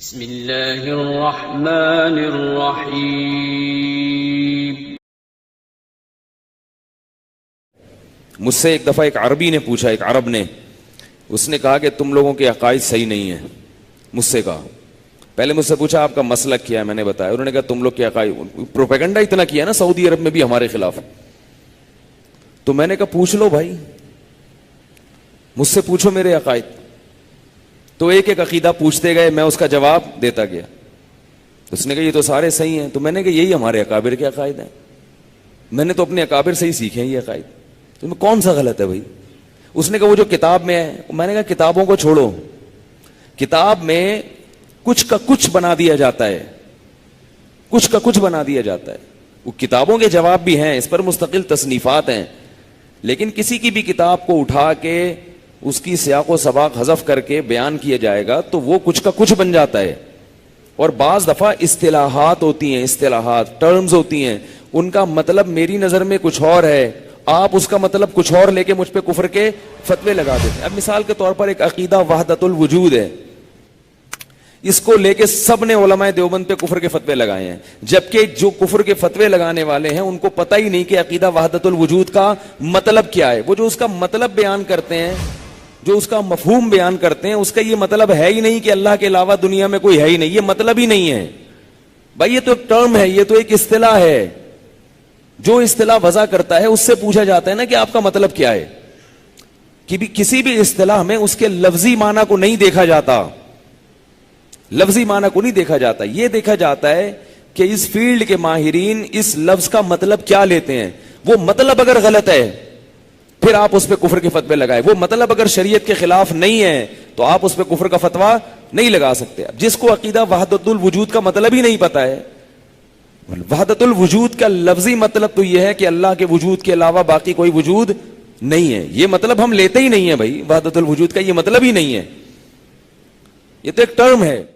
بسم اللہ الرحمن الرحیم۔ مجھ سے ایک دفعہ ایک عربی نے پوچھا، ایک عرب نے، اس نے کہا کہ تم لوگوں کے عقائد صحیح نہیں ہیں۔ مجھ سے کہا، پہلے مجھ سے پوچھا آپ کا مسلک کیا ہے، میں نے بتایا۔ انہوں نے کہا تم لوگ کے عقائد، پروپیگنڈا اتنا کیا نا سعودی عرب میں بھی ہمارے خلاف، تو میں نے کہا پوچھ لو بھائی، مجھ سے پوچھو میرے عقائد۔ تو ایک ایک عقیدہ پوچھتے گئے، میں اس کا جواب دیتا گیا۔ اس نے کہا یہ تو سارے صحیح ہیں، تو میں نے کہا یہی ہمارے اکابر کے عقائد ہیں، میں نے تو اپنے اکابر سے ہی سیکھے ہیں یہ عقائد، تو میں کون سا غلط ہے بھائی؟ اس نے کہا وہ جو کتاب میں ہے۔ میں نے کہا کتابوں کو چھوڑو، کتاب میں کچھ کا کچھ بنا دیا جاتا ہے، کچھ کا کچھ بنا دیا جاتا ہے۔ وہ کتابوں کے جواب بھی ہیں، اس پر مستقل تصنیفات ہیں، لیکن کسی کی بھی کتاب کو اٹھا کے اس کی سیاق و سباق حذف کر کے بیان کیا جائے گا تو وہ کچھ کا کچھ بن جاتا ہے۔ اور بعض دفعہ اصطلاحات ہوتی ہیں، اصطلاحات ٹرمز ہوتی ہیں، ان کا مطلب میری نظر میں کچھ اور ہے، آپ اس کا مطلب کچھ اور لے کے مجھ پہ کفر کے فتوے لگا دیتے ہیں۔ اب مثال کے طور پر ایک عقیدہ وحدت الوجود ہے، اس کو لے کے سب نے علماء دیوبند پہ کفر کے فتوے لگائے ہیں، جبکہ جو کفر کے فتوے لگانے والے ہیں ان کو پتہ ہی نہیں کہ عقیدہ وحدت الوجود کا مطلب کیا ہے۔ وہ جو اس کا مطلب بیان کرتے ہیں، جو اس کا مفہوم بیان کرتے ہیں، اس کا یہ مطلب ہے ہی نہیں کہ اللہ کے علاوہ دنیا میں کوئی ہے ہی نہیں، یہ مطلب ہی نہیں ہے بھائی، یہ تو ایک ٹرم ہے، یہ تو ایک اصطلاح ہے۔ جو اصطلاح وضع کرتا ہے اس سے پوچھا جاتا ہے نا کہ آپ کا مطلب کیا ہے، کہ بھی کسی بھی اصطلاح میں اس کے لفظی معنی کو نہیں دیکھا جاتا، لفظی معنی کو نہیں دیکھا جاتا، یہ دیکھا جاتا ہے کہ اس فیلڈ کے ماہرین اس لفظ کا مطلب کیا لیتے ہیں۔ وہ مطلب اگر غلط ہے پھر آپ اس پہ کفر کے فتوے لگائے، وہ مطلب اگر شریعت کے خلاف نہیں ہے تو آپ اس پہ کفر کا فتویٰ نہیں لگا سکتے۔ جس کو عقیدہ وحدت الوجود کا مطلب ہی نہیں پتا ہے، وحدت الوجود کا لفظی مطلب تو یہ ہے کہ اللہ کے وجود کے علاوہ باقی کوئی وجود نہیں ہے، یہ مطلب ہم لیتے ہی نہیں ہے بھائی، وحدت الوجود کا یہ مطلب ہی نہیں ہے، یہ تو ایک ٹرم ہے۔